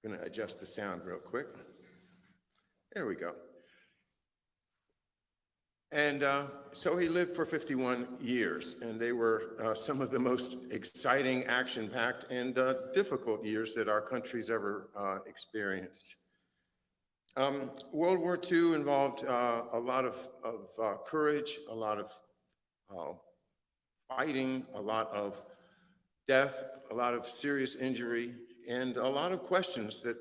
going to adjust the sound real quick. There we go. And so he lived for 51 years, and they were some of the most exciting, action-packed, and difficult years that our country's ever experienced. World War II involved a lot of courage, a lot of fighting, a lot of death, a lot of serious injury, and a lot of questions that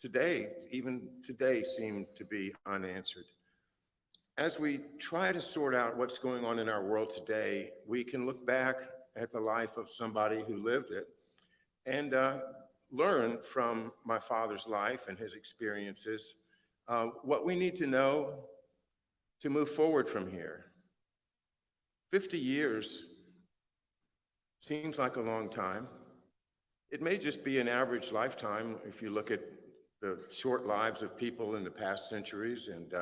today, even today, seem to be unanswered. As we try to sort out what's going on in our world today, we can look back at the life of somebody who lived it and learn from my father's life and his experiences what we need to know to move forward from here. 50 years seems like a long time. It may just be an average lifetime if you look at the short lives of people in the past centuries. And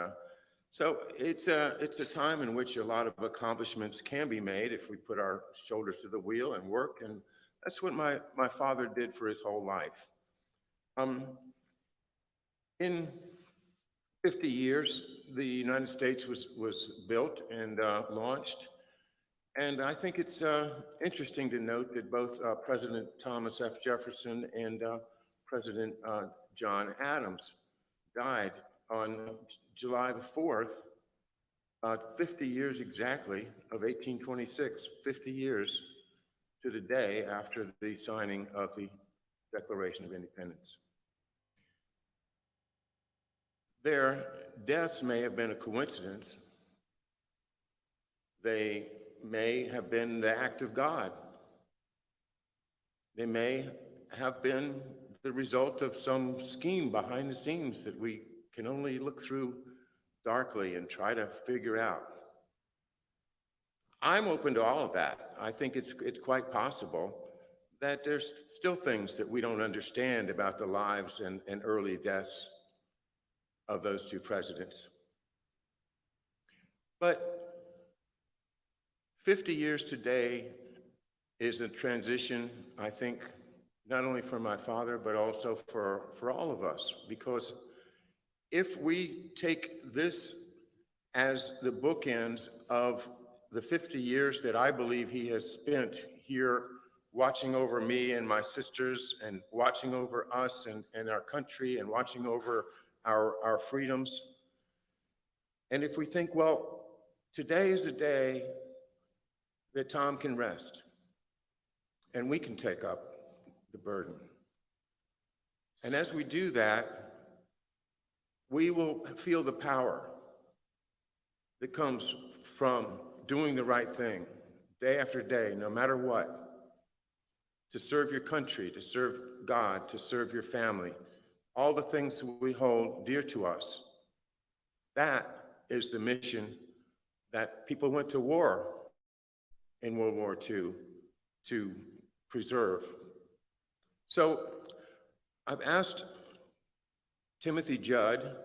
so it's a time in which a lot of accomplishments can be made if we put our shoulders to the wheel and work. And that's what my father did for his whole life. In 50 years, the United States was built and launched. And I think it's interesting to note that both President Thomas F. Jefferson and President John Adams died on July the 4th, 50 years exactly of 1826, 50 years to the day after the signing of the Declaration of Independence. Their deaths may have been a coincidence. They may have been the act of God. They may have been the result of some scheme behind the scenes that we can only look through darkly and try to figure out. I'm open to all of that. I think it's quite possible that there's still things that we don't understand about the lives and early deaths of those two presidents. But 50 years today is a transition, I think, not only for my father, but also for all of us, because if we take this as the bookends of the 50 years that I believe he has spent here watching over me and my sisters and watching over us and our country and watching over our freedoms, and if we think, well, today is a day that Tom can rest and we can take up the burden. And as we do that, we will feel the power that comes from doing the right thing day after day, no matter what, to serve your country, to serve God, to serve your family, all the things we hold dear to us. That is the mission that people went to war in World War II to preserve. So I've asked Timothy Judd,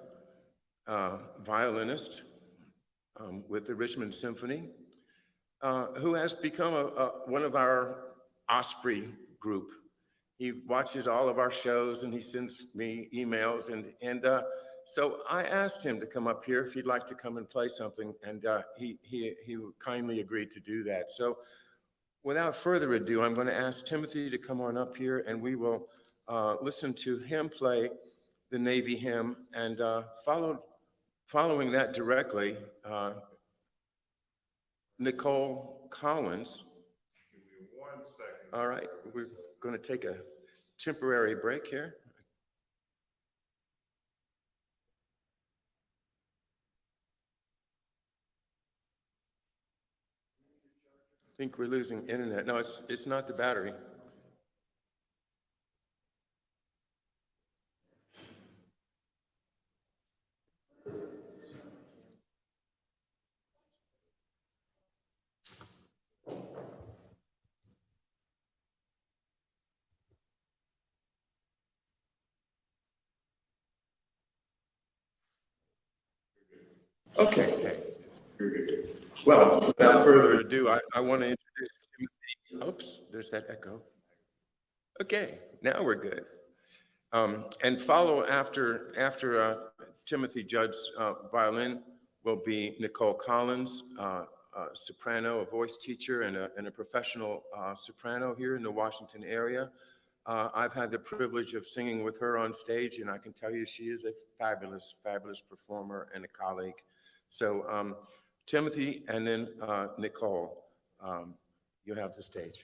violinist with the Richmond Symphony, who has become one of our Osprey group. He watches all of our shows and he sends me emails, and so I asked him to come up here if he'd like to come and play something, and he kindly agreed to do that. So without further ado, I'm going to ask Timothy to come on up here, and we will listen to him play the Navy hymn, and following that directly, Nicole Collins. Give me 1 second. All right, we're going to take a temporary break here. I think we're losing internet. No, it's not the battery. Okay. Well, without further ado, I want to introduce Timothy. Oops, there's that echo. Okay, now we're good. And follow after Timothy Judd's violin will be Nicole Collins, soprano, a voice teacher, and a professional soprano here in the Washington area. I've had the privilege of singing with her on stage, and I can tell you she is a fabulous, fabulous performer and a colleague. So Timothy and then Nicole, you have the stage.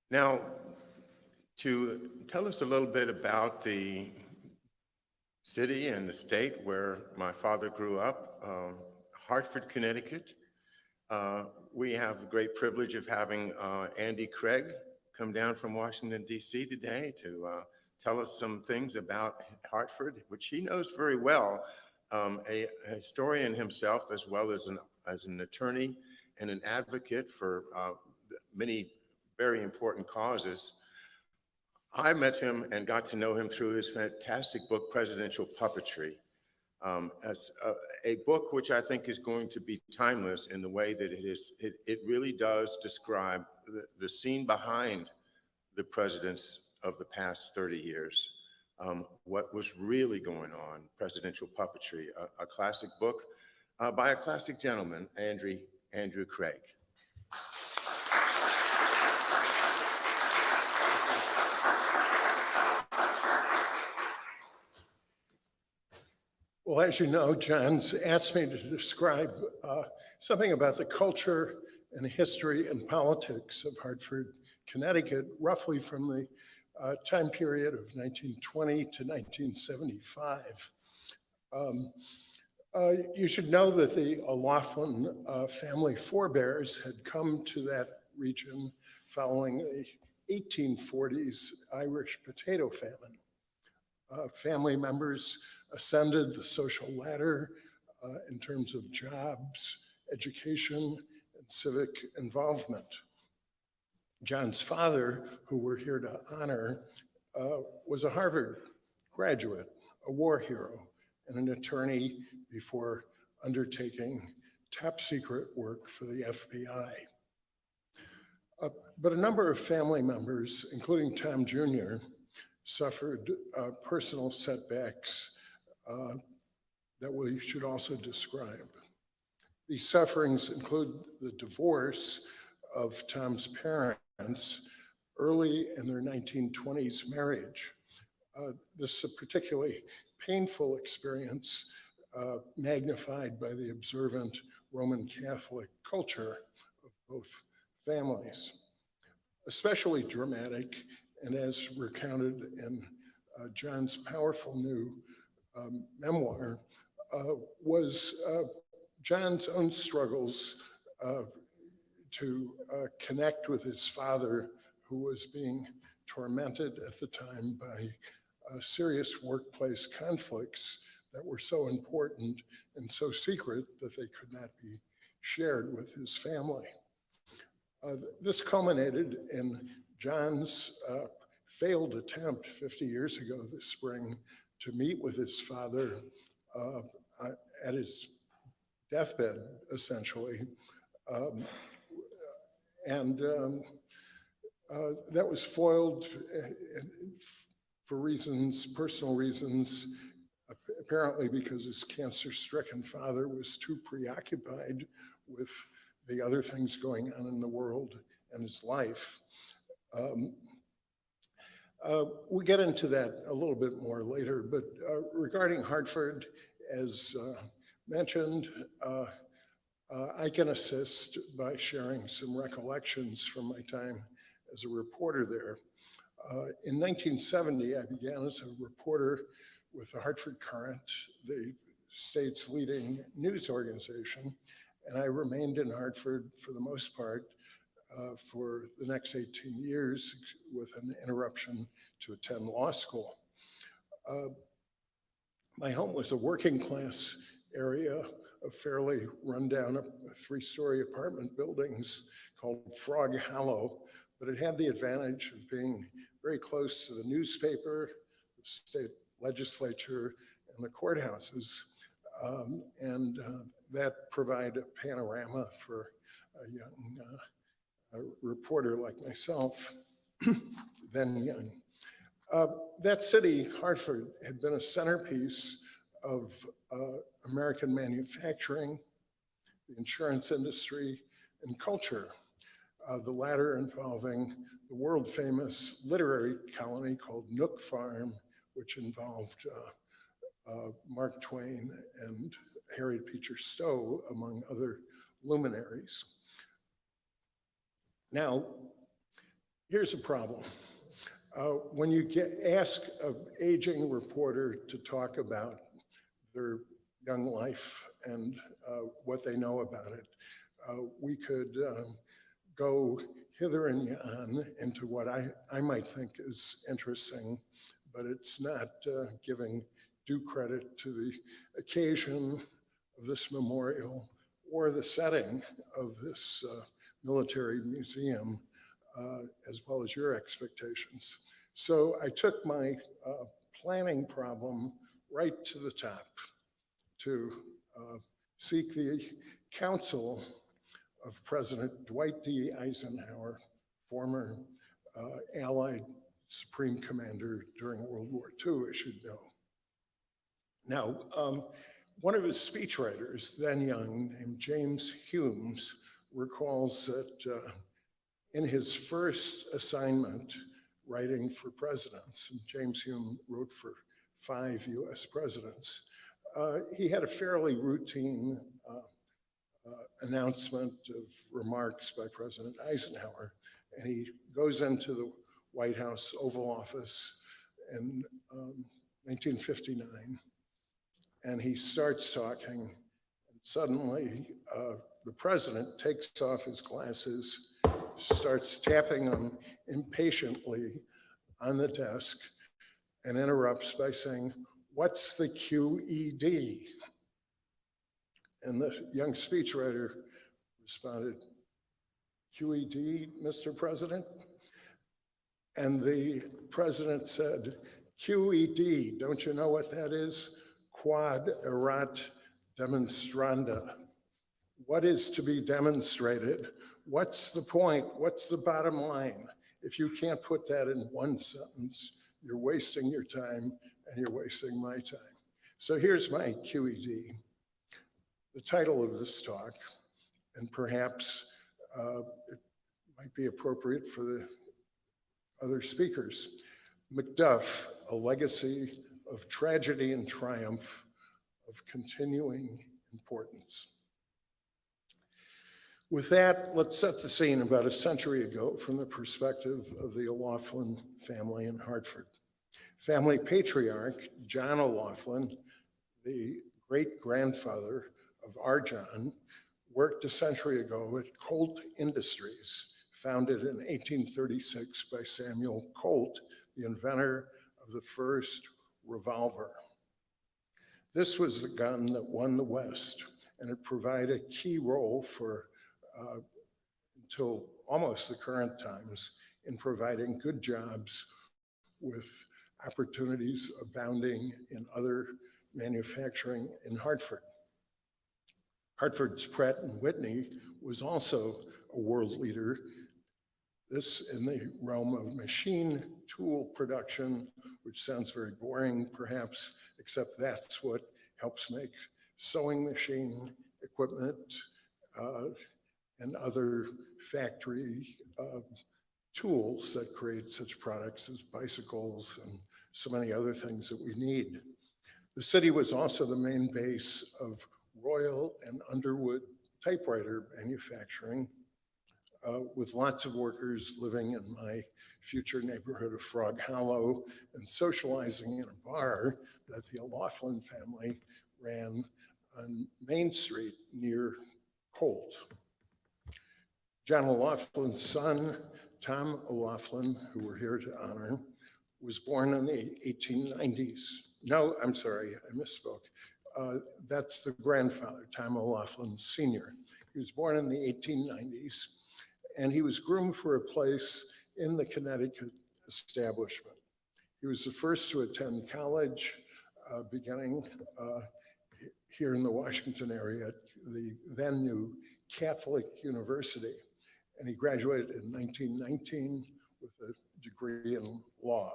Now, to tell us a little bit about the city and the state where my father grew up, Hartford, Connecticut. We have the great privilege of having Andy Craig come down from Washington, D.C. today to tell us some things about Hartford, which he knows very well, a historian himself, as well as an attorney and an advocate for many very important causes. I met him and got to know him through his fantastic book, Presidential Puppetry, as a book which I think is going to be timeless in the way that it really does describe the scene behind the presidents of the past 30 years, what was really going on, Presidential Puppetry, a classic book by a classic gentleman, Andrew Craig. Well, as you know, John's asked me to describe something about the culture and history and politics of Hartford, Connecticut, roughly from the time period of 1920 to 1975. You should know that the O'Loughlin family forebears had come to that region following the 1840s Irish potato famine. Family members ascended the social ladder in terms of jobs, education, and civic involvement. John's father, who we're here to honor, was a Harvard graduate, a war hero, and an attorney before undertaking top secret work for the FBI. But a number of family members, including Tom Jr., suffered personal setbacks that we should also describe. These sufferings include the divorce of Tom's parents early in their 1920s marriage. This is a particularly painful experience magnified by the observant Roman Catholic culture of both families. Especially dramatic, and as recounted in John's powerful new memoir, was John's own struggles to connect with his father, who was being tormented at the time by serious workplace conflicts that were so important and so secret that they could not be shared with his family. This culminated in John's failed attempt 50 years ago this spring to meet with his father at his deathbed, essentially. That was foiled for reasons, personal reasons, apparently because his cancer-stricken father was too preoccupied with the other things going on in the world and his life. We'll get into that a little bit more later, but regarding Hartford, as mentioned, I can assist by sharing some recollections from my time as a reporter there. In 1970, I began as a reporter with the Hartford Courant, the state's leading news organization, and I remained in Hartford for the most part for the next 18 years with an interruption to attend law school. My home was a working class area of fairly rundown 3-story apartment buildings called Frog Hollow, but it had the advantage of being very close to the newspaper, the state legislature, and the courthouses. That provided a panorama for a young reporter like myself, then young. That city, Hartford, had been a centerpiece of American manufacturing, the insurance industry, and culture. the latter involving the world-famous literary colony called Nook Farm, which involved Mark Twain and Harriet Beecher Stowe, among other luminaries. Now, here's a problem. When you ask an aging reporter to talk about their young life and what they know about it, we could go hither and yon into what I might think is interesting, but it's not giving due credit to the occasion of this memorial or the setting of this military museum, as well as your expectations. So I took my planning problem right to the top to seek the counsel of President Dwight D. Eisenhower, former Allied Supreme Commander during World War II, as you know. Now, one of his speechwriters, then young, named James Humes, recalls that in his first assignment writing for presidents, and James Hume wrote for 5 US presidents, he had a fairly routine announcement of remarks by President Eisenhower. And he goes into the White House Oval Office in 1959, and he starts talking, and suddenly the president takes off his glasses, starts tapping them impatiently on the desk, and interrupts by saying, "What's the QED?" And the young speechwriter responded, "QED, Mr. President?" And the president said, "QED, don't you know what that is? Quod erat demonstranda. What is to be demonstrated? What's the point? What's the bottom line? If you can't put that in one sentence, you're wasting your time and you're wasting my time." So here's my QED. The title of this talk, and perhaps it might be appropriate for the other speakers. McDuff, a legacy of tragedy and triumph, of continuing importance. With that, let's set the scene about a century ago from the perspective of the O'Loughlin family in Hartford. Family patriarch John O'Loughlin, the great-grandfather of our John, worked a century ago at Colt Industries, founded in 1836 by Samuel Colt, the inventor of the first revolver. This was the gun that won the West, and it provided a key role for, until almost the current times, in providing good jobs with opportunities abounding in other manufacturing in Hartford. Hartford's Pratt & Whitney was also a world leader, this in the realm of machine tool production, which sounds very boring perhaps, except that's what helps make sewing machine equipment and other factory tools that create such products as bicycles and so many other things that we need. The city was also the main base of Royal and Underwood typewriter manufacturing, with lots of workers living in my future neighborhood of Frog Hollow and socializing in a bar that the O'Loughlin family ran on Main Street near Colt. John O'Loughlin's son, Tom O'Loughlin, who we're here to honor, was born in the 1890s. No, I'm sorry, I misspoke. That's the grandfather, Tom O'Loughlin Sr. He was born in the 1890s, and he was groomed for a place in the Connecticut establishment. He was the first to attend college, beginning here in the Washington area at the then new Catholic University. And he graduated in 1919 with a degree in law.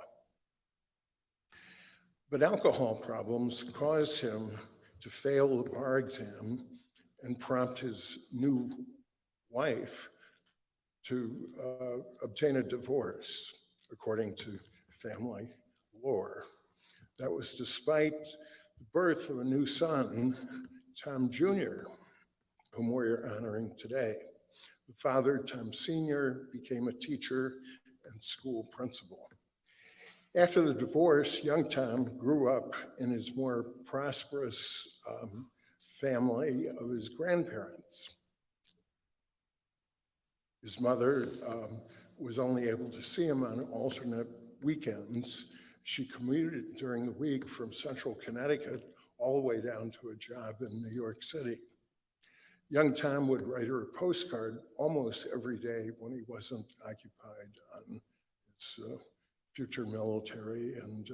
But alcohol problems caused him to fail the bar exam and prompt his new wife to obtain a divorce, according to family lore. That was despite the birth of a new son, Tom Jr., whom we're honoring today. The father, Tom Sr., became a teacher and school principal. After the divorce, young Tom grew up in his more prosperous family of his grandparents. His mother was only able to see him on alternate weekends. She commuted during the week from central Connecticut all the way down to a job in New York City. Young Tom would write her a postcard almost every day when he wasn't occupied on his future military and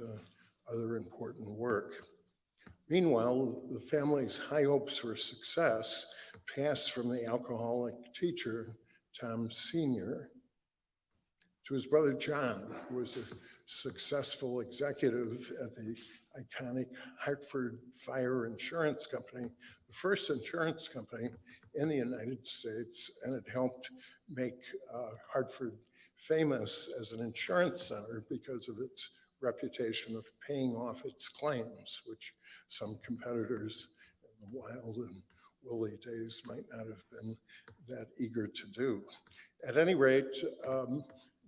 other important work. Meanwhile, the family's high hopes for success passed from the alcoholic teacher, Tom Sr., to his brother John, who was a successful executive at the iconic Hartford Fire Insurance Company, the first insurance company in the United States, and it helped make Hartford famous as an insurance center because of its reputation of paying off its claims, which some competitors in the wild and woolly days might not have been that eager to do. At any rate,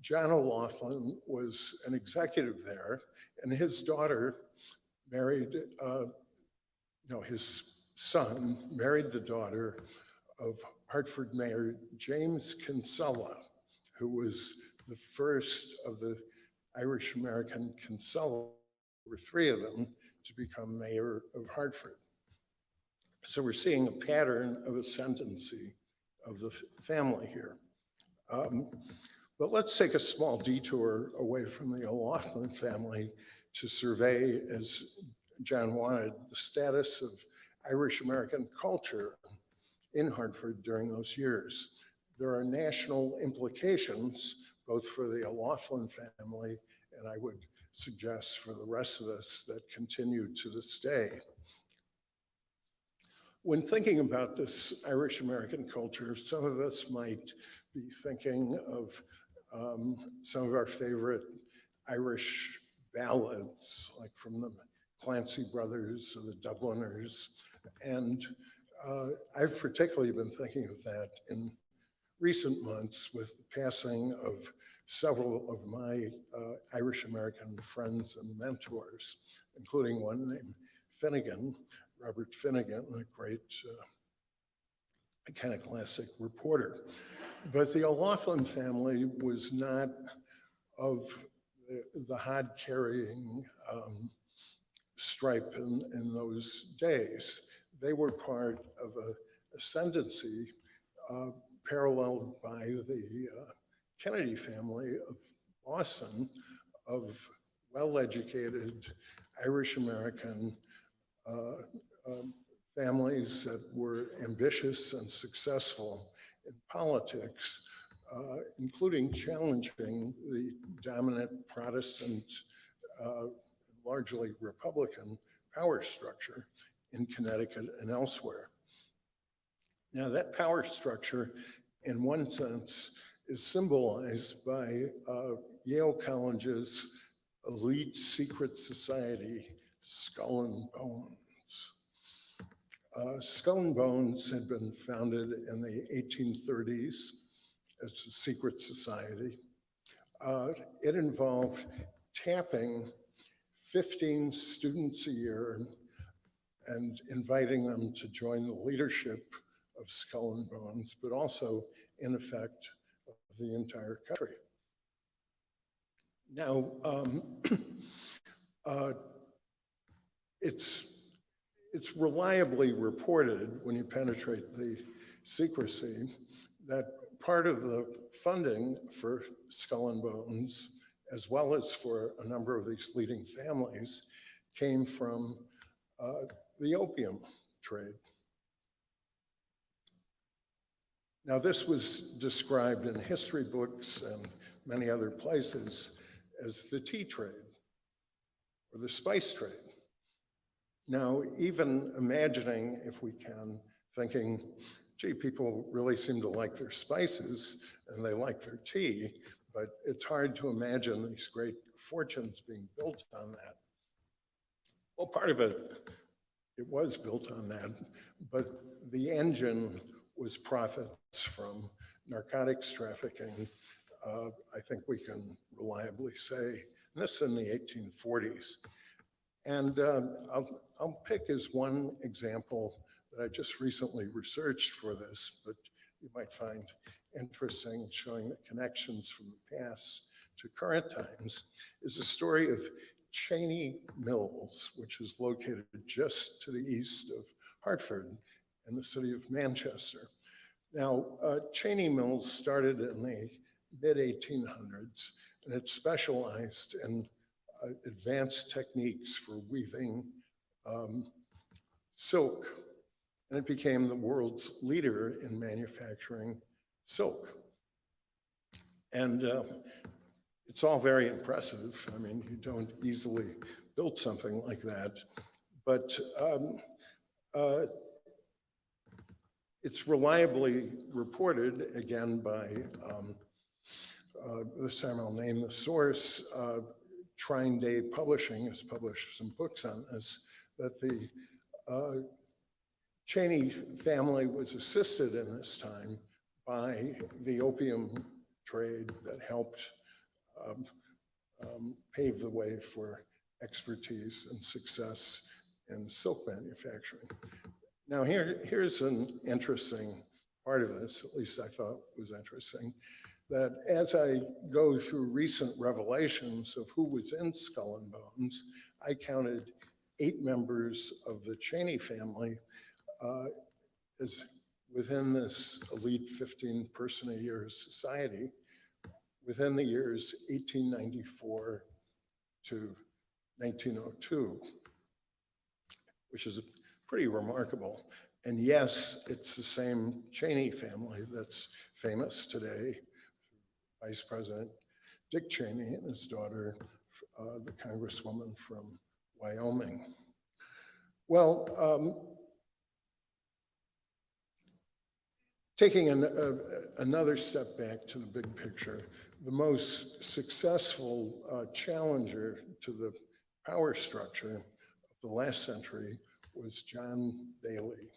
John O'Loughlin was an executive there, and his daughter married, his son married the daughter of Hartford Mayor James Kinsella, who was the first of the Irish-American Kinsella, there were three of them, to become mayor of Hartford. So we're seeing a pattern of ascendancy of the family here. But let's take a small detour away from the O'Loughlin family to survey, as John wanted, the status of Irish-American culture in Hartford during those years. There are national implications, both for the O'Loughlin family, and I would suggest for the rest of us, that continue to this day. When thinking about this Irish-American culture, some of us might be thinking of some of our favorite Irish ballads, like from the Clancy Brothers or the Dubliners. And I've particularly been thinking of that in recent months with the passing of several of my Irish-American friends and mentors, including one named Finnegan, Robert Finnegan, a great iconoclastic reporter. But the O'Loughlin family was not of the hod-carrying stripe in those days. They were part of an ascendancy paralleled by the Kennedy family of Boston, of well-educated Irish-American families that were ambitious and successful in politics, including challenging the dominant Protestant, largely Republican power structure in Connecticut and elsewhere. Now, that power structure, in one sense, is symbolized by Yale College's elite secret society, Skull and Bones. Skull and Bones had been founded in the 1830s as a secret society. It involved tapping 15 students a year and inviting them to join the leadership of Skull and Bones, but also, in effect, of the entire country. Now, it's reliably reported when you penetrate the secrecy that part of the funding for Skull and Bones, as well as for a number of these leading families, came from the opium trade. Now, this was described in history books and many other places as the tea trade or the spice trade. Now, even imagining, if we can, thinking gee, people really seem to like their spices and they like their tea, but it's hard to imagine these great fortunes being built on that. Well, part of it was built on that, but the engine was profits from narcotics trafficking. I think we can reliably say, and this in the 1840s. And I'll pick as one example that I just recently researched for this, but you might find interesting, showing the connections from the past to current times, is the story of Cheney Mills, which is located just to the east of Hartford in the city of Manchester. Now, Cheney Mills started in the mid-1800s, and it specialized in advanced techniques for weaving silk, and it became the world's leader in manufacturing silk. And it's all very impressive. I mean, you don't easily build something like that, but it's reliably reported, again, by, this time I'll name the source, Trine Day Publishing has published some books on this, that the Cheney family was assisted in this time by the opium trade that helped pave the way for expertise and success in silk manufacturing. Now here's an interesting part of this, at least I thought was interesting, that as I go through recent revelations of who was in Skull and Bones, I counted 8 members of the Cheney family as within this elite 15-person-a-year society within the years 1894 to 1902, which is pretty remarkable. And yes, it's the same Cheney family that's famous today. Vice President Dick Cheney and his daughter, the Congresswoman from Wyoming. Well, taking another step back to the big picture, the most successful challenger to the power structure of the last century was John Bailey.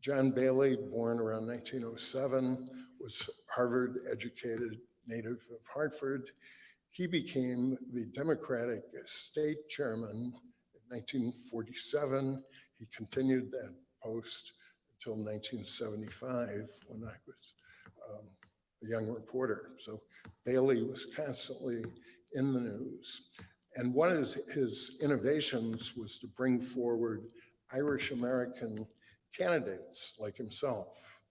John Bailey, born around 1907, was Harvard-educated native of Hartford. He became the Democratic state chairman in 1947. He continued that post until 1975, when I was a young reporter. So Bailey was constantly in the news. And one of his innovations was to bring forward Irish-American candidates like himself,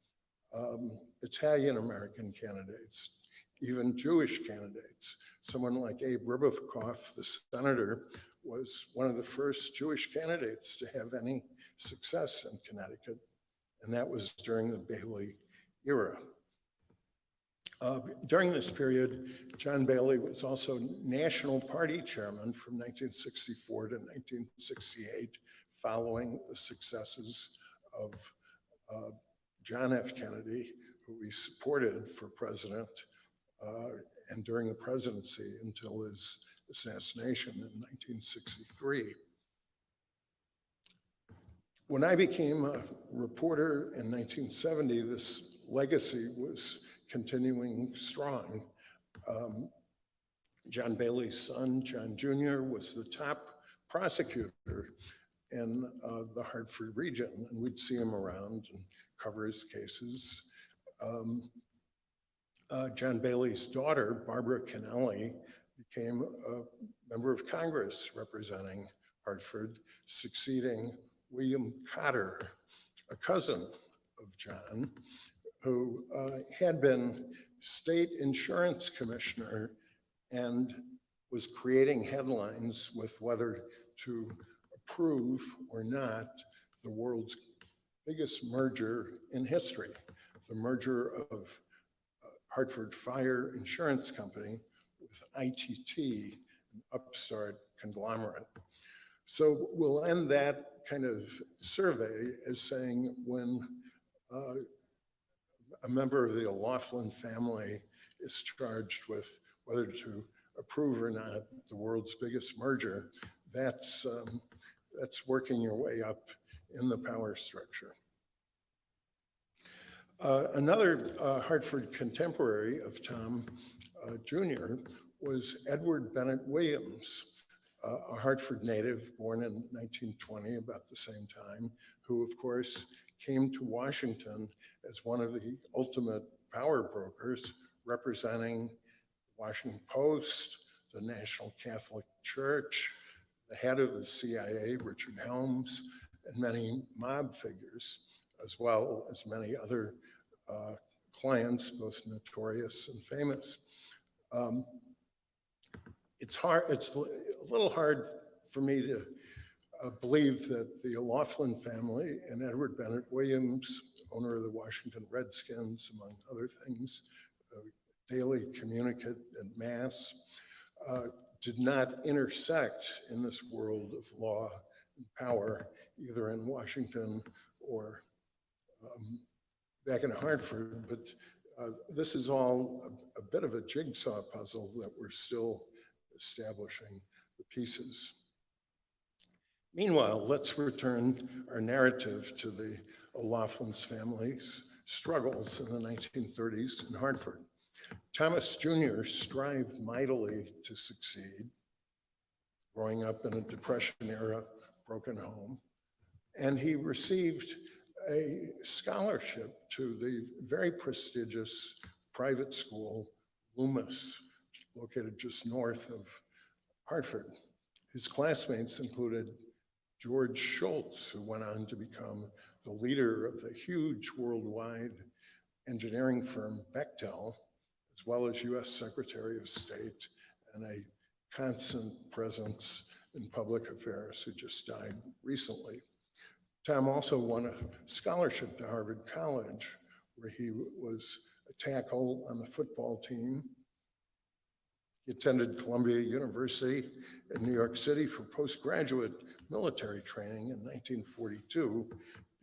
Italian-American candidates, even Jewish candidates. Someone like Abe Ribicoff, the senator, was one of the first Jewish candidates to have any success in Connecticut, and that was during the Bailey era. During this period, John Bailey was also National Party chairman from 1964 to 1968, following the successes of John F. Kennedy, who he supported for president and during the presidency until his assassination in 1963. When I became a reporter in 1970, this legacy was continuing strong. John Bailey's son, John Jr., was the top prosecutor in the Hartford region, and we'd see him around and cover his cases. John Bailey's daughter, Barbara Kennelly, became a member of Congress representing Hartford, succeeding William Cotter, a cousin of John, who had been state insurance commissioner and was creating headlines with whether to approve or not the world's biggest merger in history, the merger of Hartford Fire Insurance Company with ITT, an upstart conglomerate. So we'll end that kind of survey as saying when a member of the O'Loughlin family is charged with whether to approve or not the world's biggest merger. That's working your way up in the power structure. Another Hartford contemporary of Tom Jr. was Edward Bennett Williams, a Hartford native born in 1920, about the same time, who of course came to Washington as one of the ultimate power brokers representing the Washington Post, the National Catholic Church, the head of the CIA, Richard Helms, and many mob figures, as well as many other clients, both notorious and famous. It's a little hard for me to believe that the O'Loughlin family and Edward Bennett Williams, owner of the Washington Redskins, among other things, daily communicate in Mass, did not intersect in this world of law and power, either in Washington or back in Hartford. But this is all a bit of a jigsaw puzzle that we're still establishing the pieces. Meanwhile, let's return our narrative to the O'Loughlin's family's struggles in the 1930s in Hartford. Thomas Jr. strived mightily to succeed, growing up in a Depression-era broken home, and he received a scholarship to the very prestigious private school, Loomis, located just north of Hartford. His classmates included George Schultz, who went on to become the leader of the huge worldwide engineering firm Bechtel, as well as US Secretary of State and a constant presence in public affairs, who just died recently. Tom also won a scholarship to Harvard College, where he was a tackle on the football team. He attended Columbia University in New York City for postgraduate military training in 1942,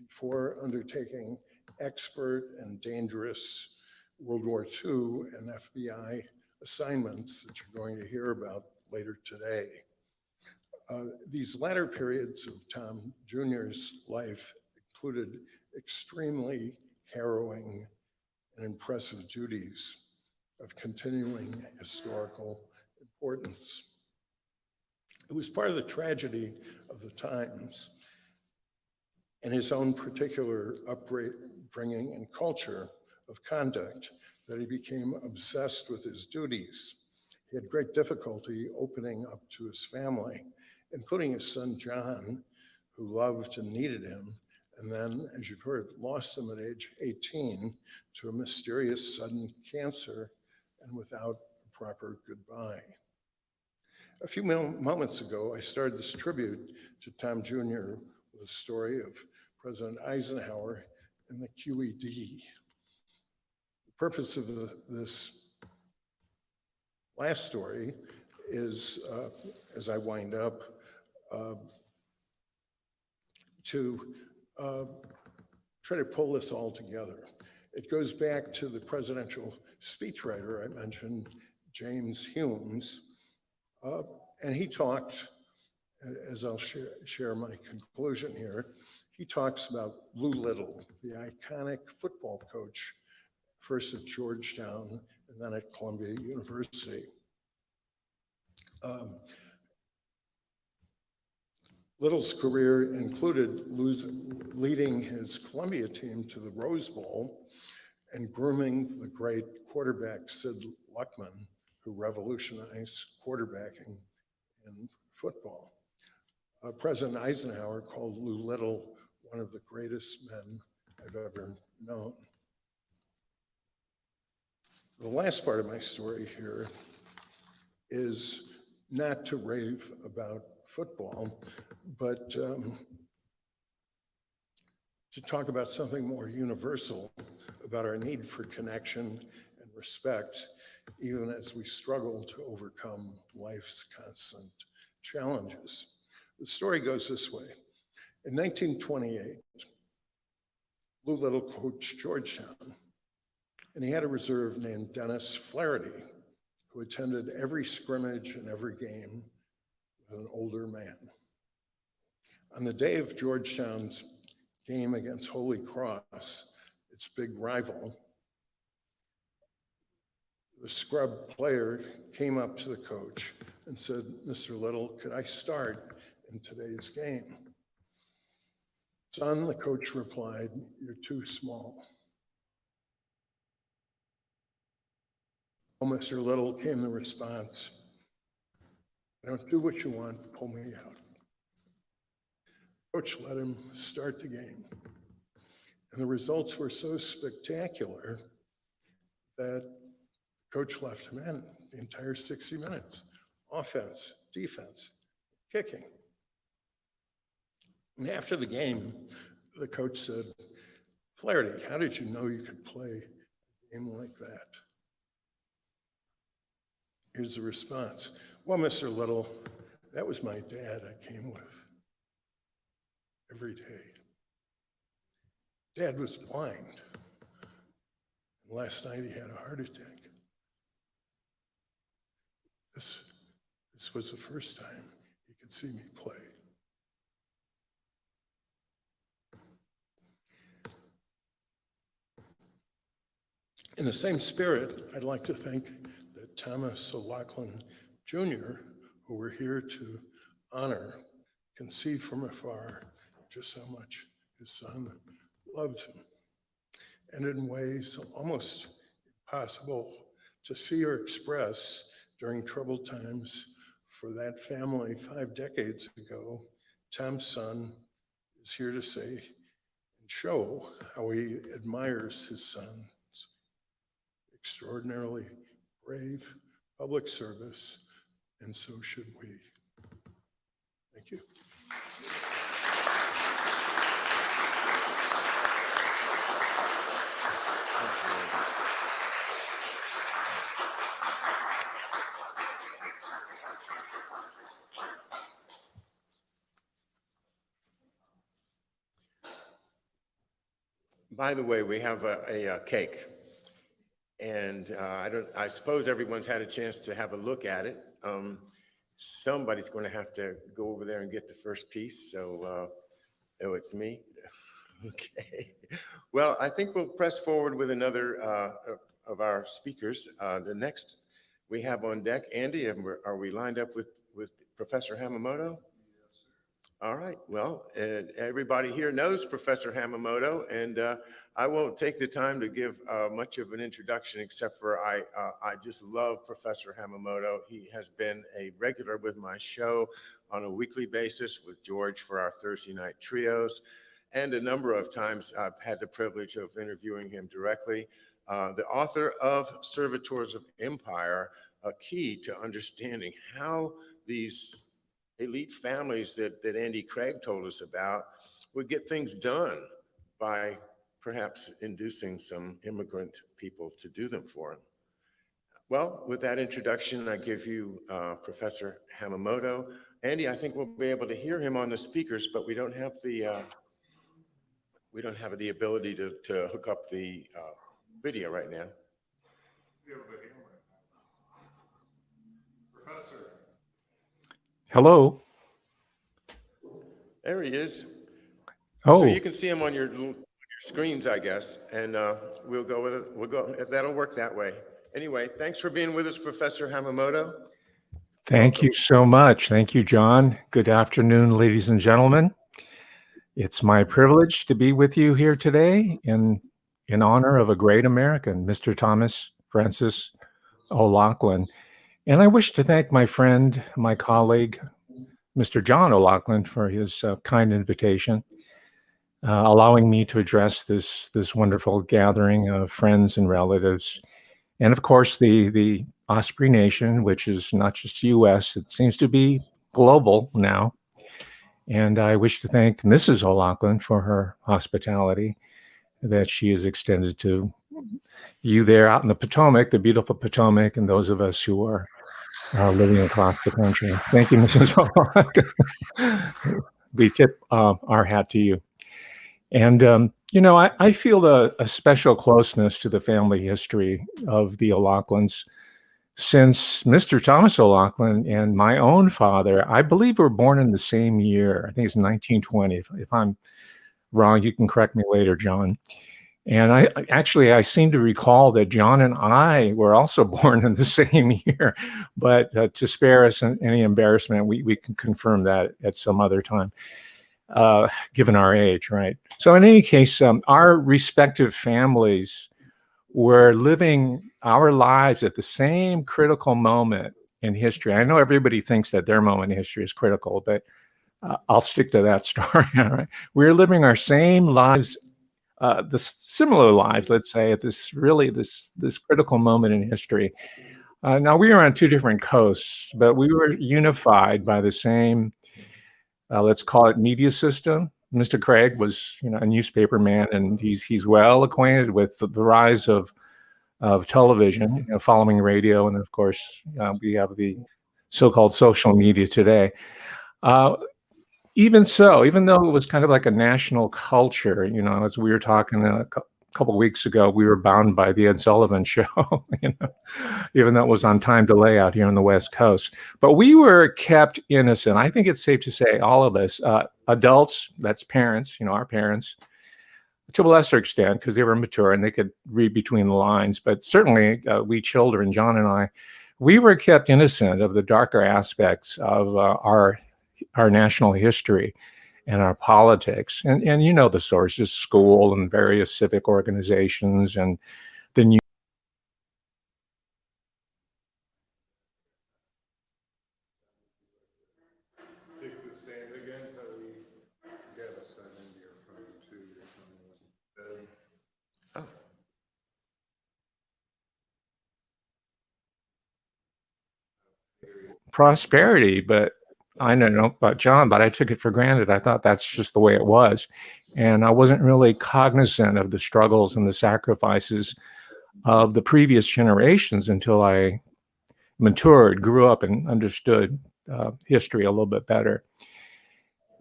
before undertaking expert and dangerous World War II and FBI assignments that you're going to hear about later today. These latter periods of Tom Jr.'s life included extremely harrowing and impressive duties of continuing historical importance. It was part of the tragedy of the times and his own particular upbringing and culture of conduct that he became obsessed with his duties. He had great difficulty opening up to his family, including his son, John, who loved and needed him, and then, as you've heard, lost him at age 18 to a mysterious sudden cancer and without a proper goodbye. A few moments ago, I started this tribute to Tom Jr. with a story of President Eisenhower and the QED. The purpose of this last story is, as I wind up, to try to pull this all together. It goes back to the presidential speechwriter I mentioned, James Humes, and he talked, as I'll share my conclusion here, he talks about Lou Little, the iconic football coach, first at Georgetown and then at Columbia University. Little's career included leading his Columbia team to the Rose Bowl and grooming the great quarterback Sid Luckman, who revolutionized quarterbacking in football. President Eisenhower called Lou Little one of the greatest men I've ever known. The last part of my story here is not to rave about football, but to talk about something more universal, about our need for connection and respect, even as we struggle to overcome life's constant challenges. The story goes this way. In 1928, Lou Little coached Georgetown, and he had a reserve named Dennis Flaherty, who attended every scrimmage and every game with an older man. On the day of Georgetown's game against Holy Cross, its big rival, the scrub player came up to the coach and said, "Mr. Little, could I start in today's game?" "Son," the coach replied, "you're too small." "Oh, Mr. Little," came the response, "I don't do what you want, pull me out." Coach let him start the game. And the results were so spectacular that coach left him in the entire 60 minutes. Offense, defense, kicking. And after the game, the coach said, "Flaherty, how did you know you could play a game like that?" Here's the response. "Well, Mr. Little, that was my dad I came with every day. Dad was blind. And last night he had a heart attack. This was the first time he could see me play." In the same spirit, I'd like to thank the Thomas OLoughlin Jr., who we're here to honor, can see from afar just how much his son loves him, and in ways almost impossible to see or express during troubled times for that family 5 decades ago. Tom's son is here to say and show how he admires his son's extraordinarily brave public service, and so should we. Thank you. By the way, we have a cake, and I suppose everyone's had a chance to have a look at it. Somebody's going to have to go over there and get the first piece. So, oh, it's me. Okay. Well, I think we'll press forward with another of our speakers. The next we have on deck, Andy. Are we lined up with Professor Hamamoto? All right, well, everybody here knows Professor Hamamoto, and I won't take the time to give much of an introduction, except for I just love Professor Hamamoto. He has been a regular with my show on a weekly basis with George for our Thursday night trios, and a number of times I've had the privilege of interviewing him directly. The author of Servitors of Empire, a key to understanding how these elite families that Andy Craig told us about would get things done by perhaps inducing some immigrant people to do them for them. Well, with that introduction, I give you Professor Hamamoto. Andy, I think we'll be able to hear him on the speakers, but we don't have the ability to hook up the video right now. Professor. Hello. There he is. Oh, So you can see him on your screens, I guess, and we'll go with it. We'll go. That'll work that way. Anyway, thanks for being with us, Professor Hamamoto. thank you so much. Thank you, John. Good afternoon, ladies and gentlemen. It's my privilege to be with you here today in honor of a great American, Mr. Thomas Francis OLoughlin. And I wish to thank my friend, my colleague, Mr. John OLoughlin, for his kind invitation, allowing me to address this wonderful gathering of friends and relatives. And of course, the Osprey Nation, which is not just U.S., it seems to be global now. And I wish to thank Mrs. OLoughlin for her hospitality that she has extended to you there out in the Potomac, the beautiful Potomac, and those of us who are living across the country. Thank you, Mrs. OLoughlin. We tip our hat to you. And, I feel a special closeness to the family history of the O'Loughlins since Mr. Thomas O'Loughlin and my own father, I believe, were born in the same year. I think it's 1920. If I'm wrong, you can correct me later, John. And I seem to recall that John and I were also born in the same year, but to spare us any embarrassment, we can confirm that at some other time, given our age, right? So in any case, our respective families were living our lives at the same critical moment in history. I know everybody thinks that their moment in history is critical, but I'll stick to that story. All right, we're living our same lives, the similar lives, let's say, at this critical moment in history. Now we were on two different coasts, but we were unified by the same, let's call it, media system. Mr. Craig was, a newspaper man, and he's well acquainted with the rise of television, following radio, and of course we have the so-called social media today. Even so, even though it was kind of like a national culture, as we were talking a couple of weeks ago, we were bound by the Ed Sullivan Show, even though it was on time delay out here on the West Coast. But we were kept innocent. I think it's safe to say all of us, adults, that's parents, our parents, to a lesser extent, because they were mature and they could read between the lines. But certainly we children, John and I, we were kept innocent of the darker aspects of our national history and our politics. And the sources, school and various civic organizations and the new. Take the stand again, so we get a second here from two or something. Prosperity, but I don't know about John, but I took it for granted. I thought that's just the way it was. And I wasn't really cognizant of the struggles and the sacrifices of the previous generations until I matured, grew up, and understood history a little bit better.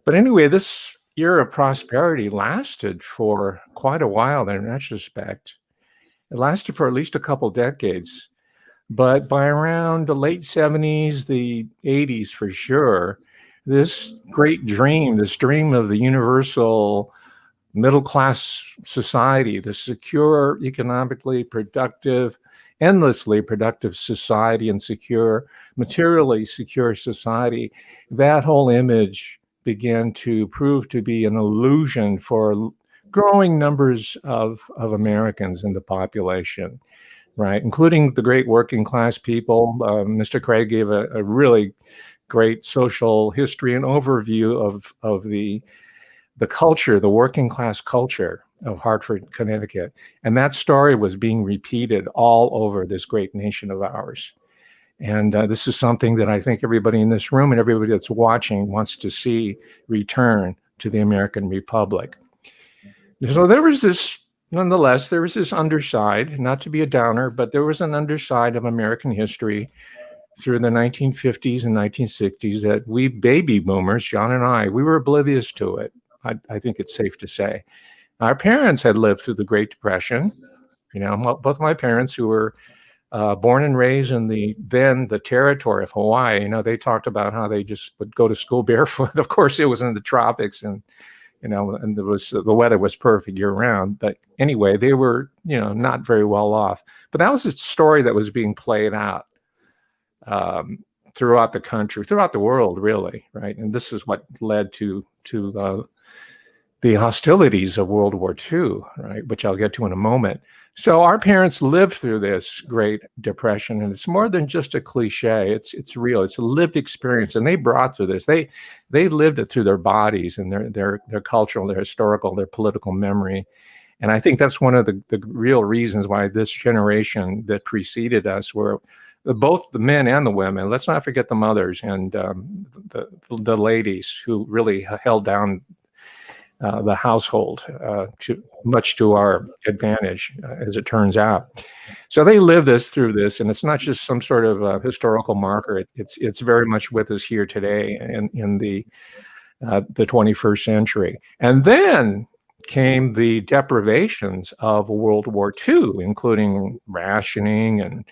But anyway, this era of prosperity lasted for quite a while in retrospect. It lasted for at least a couple decades. But by around the late 70s, the 80s for sure, this great dream, this dream of the universal middle-class society, the secure, economically productive, endlessly productive society and secure, materially secure society, that whole image began to prove to be an illusion for growing numbers of Americans in the population. Right, including the great working class people. Mr. Craig gave a really great social history and overview of the culture, the working class culture of Hartford, Connecticut. And that story was being repeated all over this great nation of ours. And this is something that I think everybody in this room and everybody that's watching wants to see return to the American Republic. So nonetheless, there was this underside, not to be a downer, but there was an underside of American history through the 1950s and 1960s that we baby boomers, John and I, we were oblivious to it. I think it's safe to say. Our parents had lived through the Great Depression. Both my parents, who were born and raised in the territory of Hawaii, they talked about how they just would go to school barefoot. Of course, it was in the tropics, and and the weather was perfect year round. But anyway, they were, not very well off. But that was a story that was being played out throughout the country, throughout the world, really, right? And this is what led to the hostilities of World War II, right? Which I'll get to in a moment. So our parents lived through this Great Depression, and it's more than just a cliche. It's real. It's a lived experience, and they brought through this. They lived it through their bodies and their cultural, their historical, their political memory. And I think that's one of the real reasons why this generation that preceded us were both the men and the women. Let's not forget the mothers and the ladies who really held down the household, much to our advantage, as it turns out. So they live through this, and it's not just some sort of historical marker. It's very much with us here today in the 21st century. And then came the deprivations of World War II, including rationing and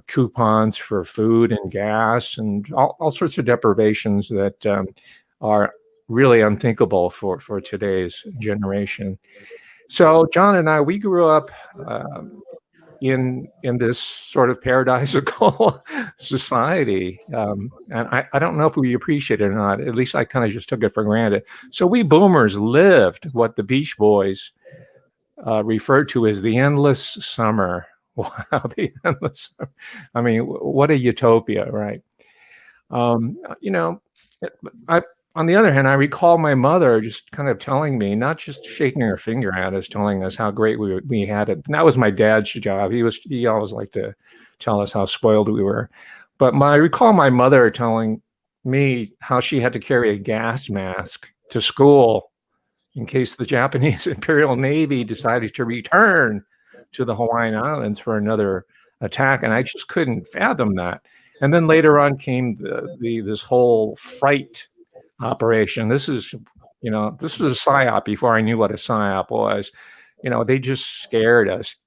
coupons for food and gas and all sorts of deprivations that are really unthinkable for today's generation. So John and I, we grew up in this sort of paradisical society. And I don't know if we appreciate it or not. At least I kind of just took it for granted. So we boomers lived what the Beach Boys referred to as the endless summer. Wow, the endless summer. I mean, what a utopia, right? On the other hand, I recall my mother just kind of telling me, not just shaking her finger at us, telling us how great we had it. And that was my dad's job. He always liked to tell us how spoiled we were. But I recall my mother telling me how she had to carry a gas mask to school in case the Japanese Imperial Navy decided to return to the Hawaiian Islands for another attack. And I just couldn't fathom that. And then later on came this whole fright operation. This was a psyop before I knew what a psyop was. They just scared us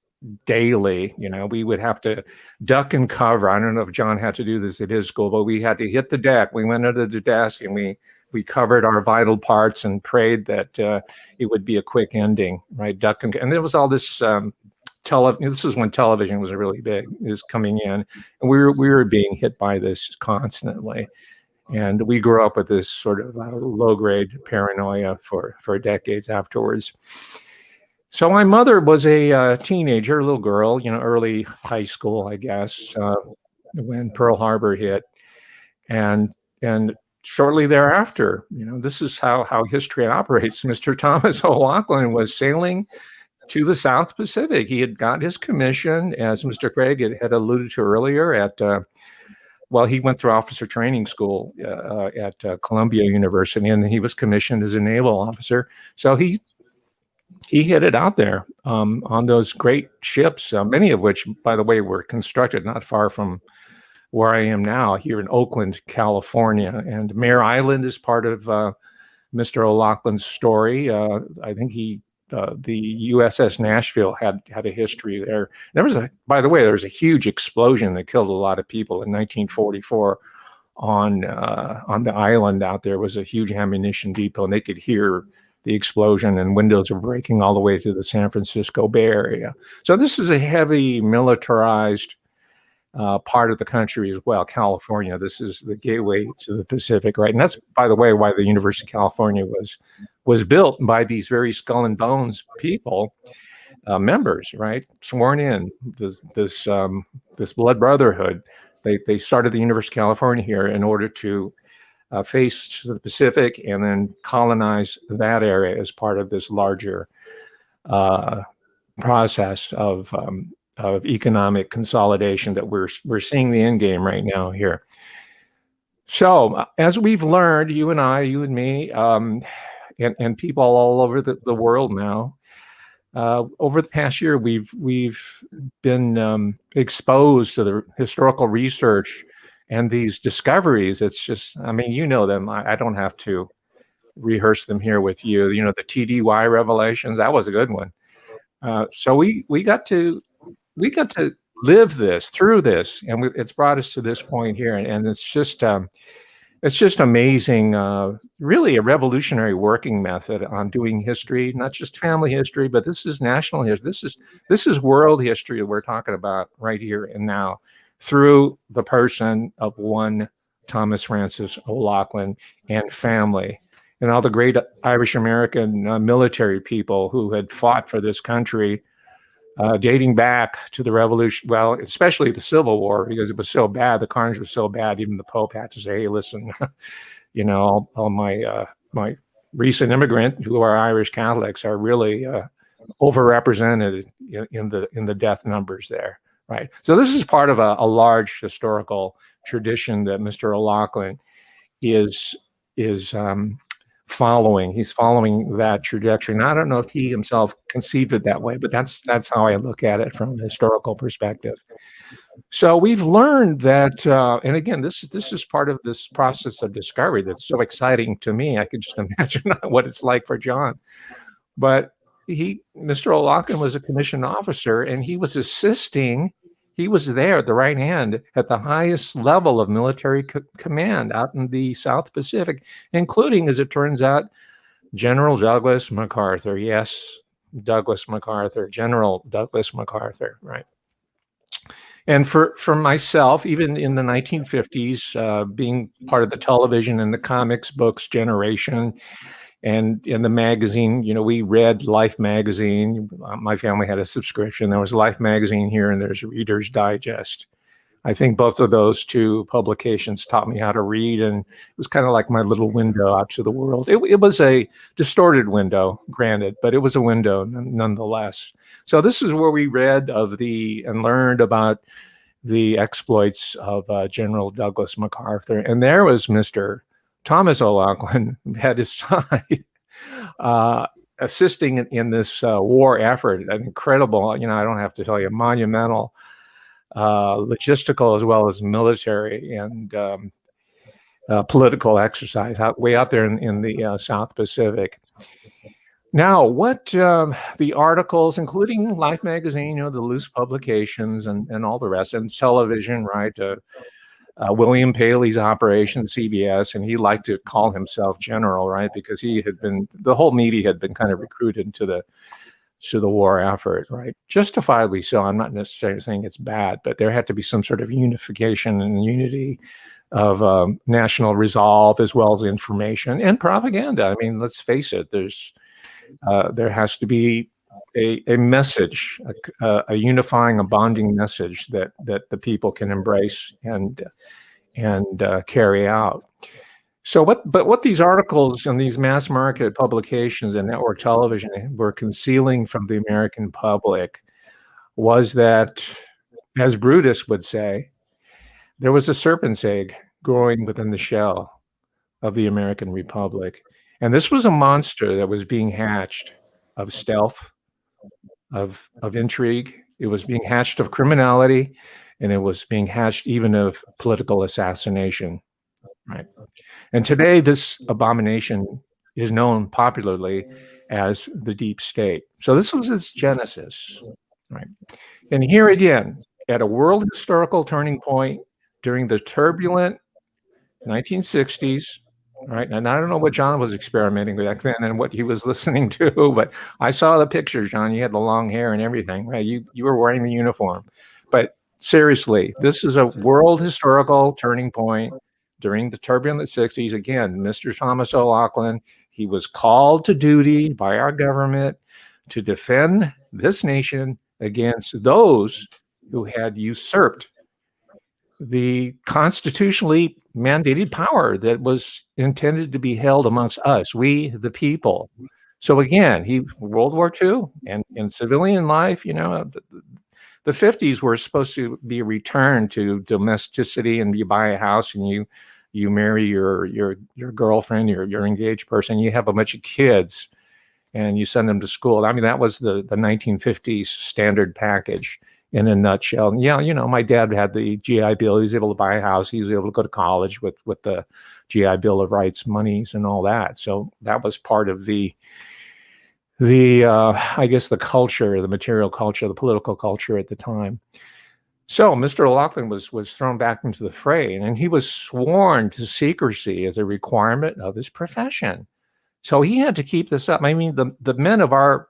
daily. We would have to duck and cover. I don't know if John had to do this at his school, but we had to hit the deck. We went under the desk and we covered our vital parts and prayed that it would be a quick ending, right? And there was all this this is when television was really big, is coming in, and we were being hit by this constantly. And we grew up with this sort of low-grade paranoia for decades afterwards. So my mother was a teenager, a little girl, early high school, I guess, when Pearl Harbor hit, and shortly thereafter, this is how history operates. Mr. Thomas O'Loughlin was sailing to the South Pacific. He had got his commission, as Mr. Craig had alluded to earlier, he went through officer training school at Columbia University, and he was commissioned as a naval officer. So he headed out there on those great ships, many of which, by the way, were constructed not far from where I am now, here in Oakland, California. And Mare Island is part of Mr. O'Loughlin's story. I think the USS Nashville had a history there. By the way, there was a huge explosion that killed a lot of people in 1944 on the island out there. Was a huge ammunition depot, and they could hear the explosion, and windows were breaking all the way to the San Francisco Bay Area. So this is a heavy militarized part of the country as well, California. This is the gateway to the Pacific, right? And that's, by the way, why the University of California was built by these very skull and bones people, members, right? Sworn in, this blood brotherhood. They started the University of California here in order to face the Pacific and then colonize that area as part of this larger process of economic consolidation that we're seeing the end game right now here. So as we've learned, you and me, and people all over the world now, over the past year, we've been exposed to the historical research and these discoveries. It's just, them. I don't have to rehearse them here with you. The TDY revelations, that was a good one. So we got to live through this, and it's brought us to this point here, and it's just amazing. Really, a revolutionary working method on doing history, not just family history, but this is national history. This is world history that we're talking about right here and now, through the person of one Thomas Francis O'Loughlin and family, and all the great Irish American military people who had fought for this country. Dating back to the Revolution, well, especially the Civil War, because it was so bad, the carnage was so bad, even the Pope had to say, hey, listen, all my recent immigrant who are Irish Catholics are really overrepresented in the death numbers there, right? So this is part of a large historical tradition that Mr. O'Loughlin is following. He's following that trajectory. And I don't know if he himself conceived it that way, but that's how I look at it from a historical perspective. So we've learned that, and again, this is part of this process of discovery that's so exciting to me. I can just imagine what it's like for John. But Mr. O'Loughlin was a commissioned officer, and he was assisting. He was there at the right hand at the highest level of military command out in the South Pacific, including, as it turns out, General Douglas MacArthur. Yes, Douglas MacArthur, General Douglas MacArthur, right? And for myself, even in the 1950s, being part of the television and the comics books generation, and in the magazine, we read Life magazine. My family had a subscription. There was Life magazine here, and there's Reader's Digest. I think both of those two publications taught me how to read, and it was kind of like my little window out to the world. It was a distorted window, granted, but it was a window nonetheless. So this is where we read and learned about the exploits of General Douglas MacArthur. And there was Mr. Thomas O'Loughlin at his side, assisting in this war effort, an incredible, I don't have to tell you, monumental logistical as well as military and political exercise way out there in the South Pacific. Now, what the articles, including Life magazine, the loose publications and all the rest, and television, right? William Paley's operation, CBS, and he liked to call himself general, right? Because the whole media had been kind of recruited to the war effort, right? Justifiably so. I'm not necessarily saying it's bad, but there had to be some sort of unification and unity of national resolve as well as information and propaganda. I mean, let's face it, there has to be a message, a unifying, a bonding message that the people can embrace and carry out. So what these articles and these mass market publications and network television were concealing from the American public was that, as Brutus would say, there was a serpent's egg growing within the shell of the American Republic. And this was a monster that was being hatched of stealth, of intrigue. It was being hatched of criminality, and it was being hatched even of political assassination, right? And today, this abomination is known popularly as the deep state. So this was its genesis, right? And here again, at a world historical turning point during the turbulent 1960s, right? And I don't know what John was experimenting with back then and what he was listening to, but I saw the pictures, John. You had the long hair and everything, right? You were wearing the uniform. But seriously, this is a world historical turning point during the turbulent 60s. Again, Mr. Thomas O'Loughlin, he was called to duty by our government to defend this nation against those who had usurped the constitutionally mandated power that was intended to be held amongst us, we the people. So again, World War II and in civilian life, the 50s were supposed to be a return to domesticity, and you buy a house and you marry your girlfriend, your engaged person, you have a bunch of kids and you send them to school. I mean, that was the 1950s standard package in a nutshell. And yeah, my dad had the GI Bill. He was able to buy a house. He was able to go to college with the GI Bill of Rights monies and all that. So that was part of the I guess the culture, the material culture, the political culture at the time. So Mr. O'Loughlin was thrown back into the fray, and he was sworn to secrecy as a requirement of his profession. So he had to keep this up. I mean, the men of our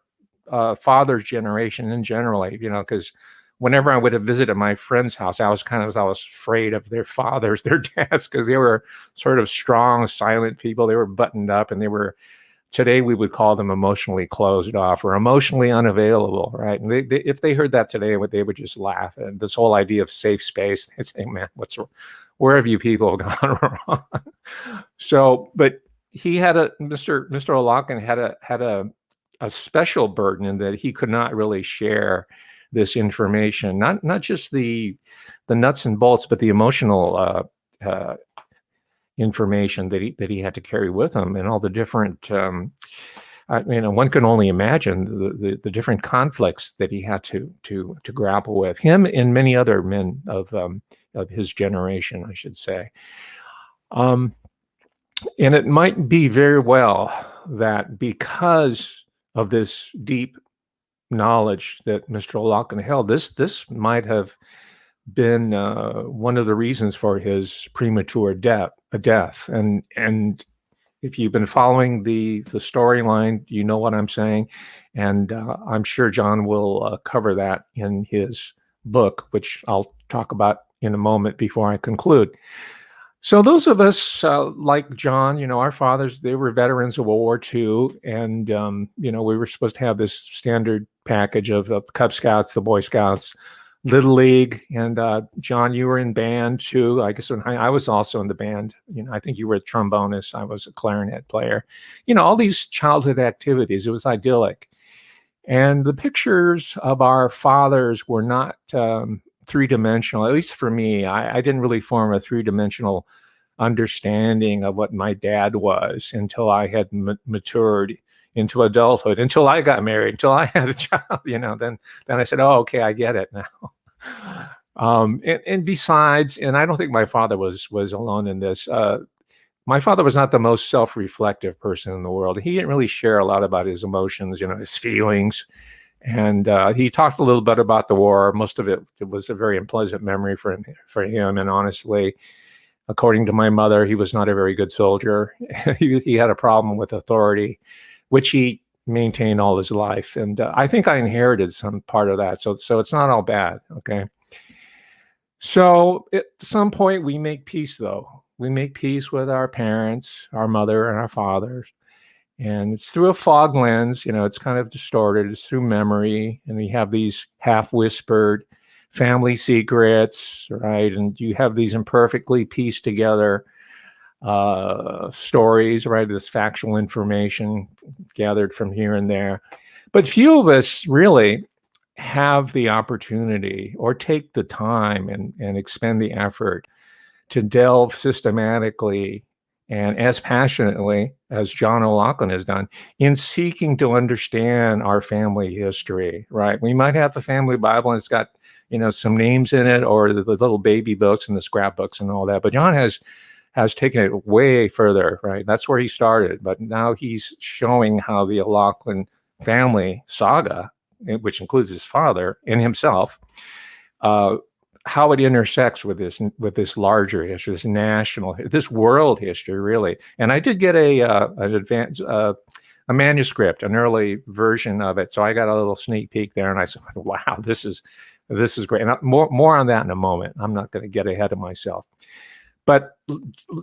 father's generation in general, because whenever I would have visited my friend's house, I was afraid of their fathers, their dads, because they were sort of strong, silent people. They were buttoned up, and today we would call them emotionally closed off or emotionally unavailable, right? And if they heard that today, they would just laugh. And this whole idea of safe space, they'd say, man, where have you people gone wrong? So, but he had Mr. O'Loughlin had a special burden in that he could not really share this information, not just the nuts and bolts, but the emotional information that he had to carry with him, and all the different. One can only imagine the different conflicts that he had to grapple with. Him and many other men of his generation, I should say. And it might be very well that because of this deep knowledge that Mr. O'Loughlin held, this might have been one of the reasons for his premature death. And if you've been following the storyline, you know what I'm saying, and I'm sure John will cover that in his book, which I'll talk about in a moment before I conclude. So those of us like John, our fathers, they were veterans of World War II, and we were supposed to have this standard package of Cub Scouts, the Boy Scouts, Little League, and John, you were in band too. I guess I was also in the band. I think you were a trombonist. I was a clarinet player. All these childhood activities. It was idyllic, and the pictures of our fathers were not three-dimensional. At least for me, I didn't really form a three-dimensional understanding of what my dad was until I had matured into adulthood, until I got married, until I had a child. Then I said, oh, okay, I get it now. And besides, and I don't think my father was alone in this. My father was not the most self-reflective person in the world. He didn't really share a lot about his emotions, his feelings. And he talked a little bit about the war. Most of it was a very unpleasant memory for him. And honestly, according to my mother, he was not a very good soldier. He had a problem with authority, which he maintained all his life. And I think I inherited some part of that. So it's not all bad, okay? So at some point, we make peace, though. We make peace with our parents, our mother, and our fathers. And it's through a fog lens, it's kind of distorted. It's through memory. And we have these half-whispered family secrets, right? And you have these imperfectly pieced together stories, right? This factual information gathered from here and there. But few of us really have the opportunity or take the time and expend the effort to delve systematically and as passionately as John O'Loughlin has done in seeking to understand our family history, right? We might have the family Bible and it's got, some names in it, or the little baby books and the scrapbooks and all that. But John has taken it way further, right? That's where he started. But now he's showing how the O'Loughlin family saga, which includes his father and himself, how it intersects with this larger history, this national, this world history, really. And I did get a manuscript, an early version of it, so I got a little sneak peek there, and I said, "Wow, this is great." And more on that in a moment. I'm not going to get ahead of myself, but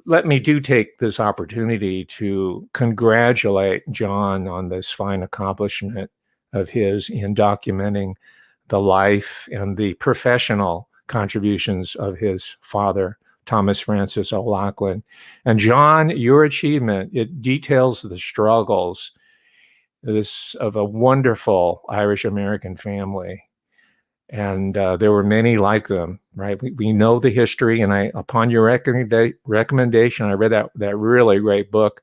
let me take this opportunity to congratulate John on this fine accomplishment of his in documenting the life and the professional contributions of his father, Thomas Francis O'Loughlin. And John, your achievement, it details the struggles of a wonderful Irish-American family. And there were many like them, right? We know the history, and upon your recommendation, I read that really great book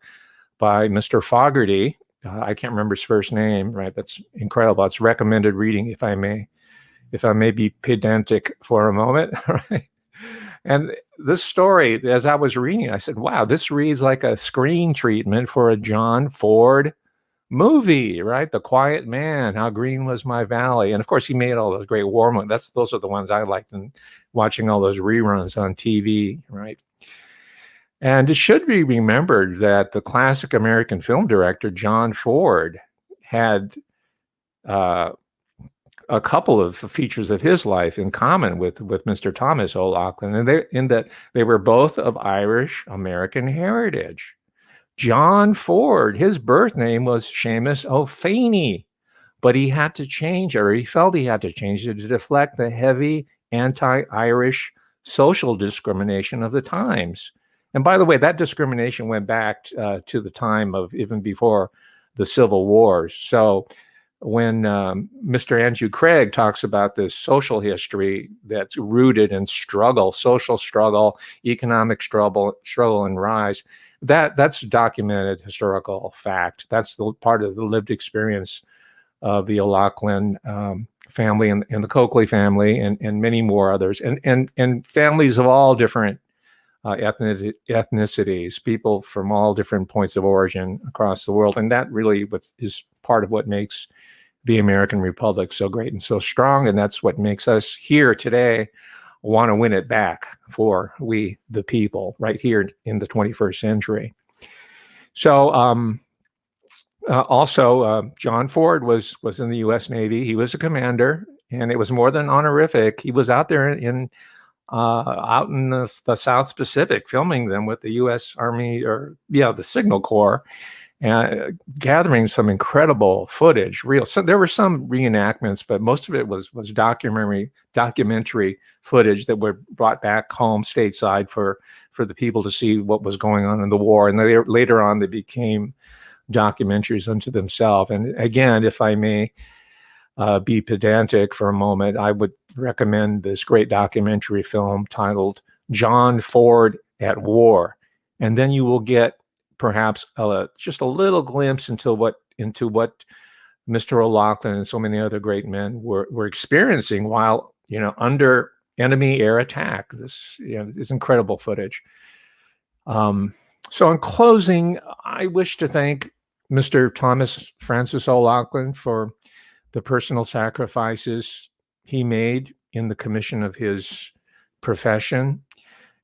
by Mr. Fogarty. I can't remember his first name, right? That's incredible. It's recommended reading, if I may be pedantic for a moment, right? And this story, as I was reading, I said, wow, this reads like a screen treatment for a John Ford movie, right? The Quiet Man, How Green Was My Valley. And of course, he made all those great war movies. Those are the ones I liked, and watching all those reruns on TV, right? And it should be remembered that the classic American film director, John Ford, had a couple of features of his life in common with Mr. Thomas O'Loughlin, and in that they were both of Irish American heritage. John Ford, his birth name was Seamus O'Faney, but he had to change it, or he felt he had to change it to deflect the heavy anti-Irish social discrimination of the times. And by the way, that discrimination went back to the time of even before the Civil Wars. So when Mr. Andrew Craig talks about this social history that's rooted in struggle, social struggle, economic struggle and rise, that's documented historical fact. That's the part of the lived experience of the O'Loughlin family and the Coakley family and many more others, and families of all different ethnicities, people from all different points of origin across the world. And that really is part of what makes the American Republic so great and so strong. And that's what makes us here today want to win it back for we, the people, right here in the 21st century. So also, John Ford was in the U.S. Navy. He was a commander, and it was more than honorific. He was out there out in the South Pacific, filming them with the U.S. Army, the Signal Corps, gathering some incredible footage. So there were some reenactments, but most of it was documentary footage that were brought back home stateside for the people to see what was going on in the war. And later on, they became documentaries unto themselves. And again, if I may be pedantic for a moment, I would recommend this great documentary film titled John Ford at War. And then you will get perhaps just a little glimpse into what Mr. O'Loughlin and so many other great men were experiencing while under enemy air attack. This is incredible footage. So in closing, I wish to thank Mr. Thomas Francis O'Loughlin for the personal sacrifices he made in the commission of his profession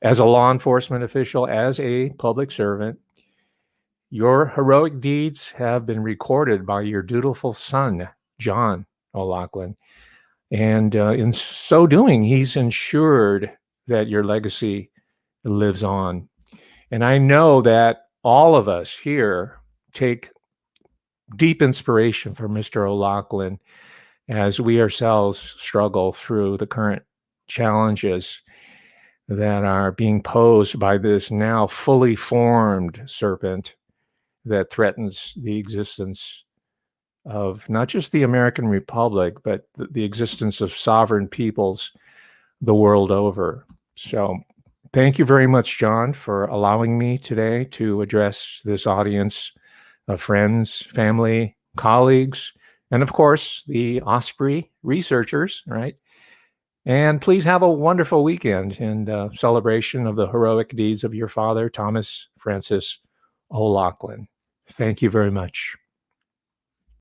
as a law enforcement official, as a public servant. Your heroic deeds have been recorded by your dutiful son, John O'Loughlin. And in so doing, he's ensured that your legacy lives on. And I know that all of us here take deep inspiration from Mr. O'Loughlin as we ourselves struggle through the current challenges that are being posed by this now fully formed serpent that threatens the existence of not just the American Republic, but the existence of sovereign peoples the world over. So thank you very much, John, for allowing me today to address this audience of friends, family, colleagues, and of course, the Osprey researchers, right? And please have a wonderful weekend in celebration of the heroic deeds of your father, Thomas Francis O'Loughlin. Thank you very much.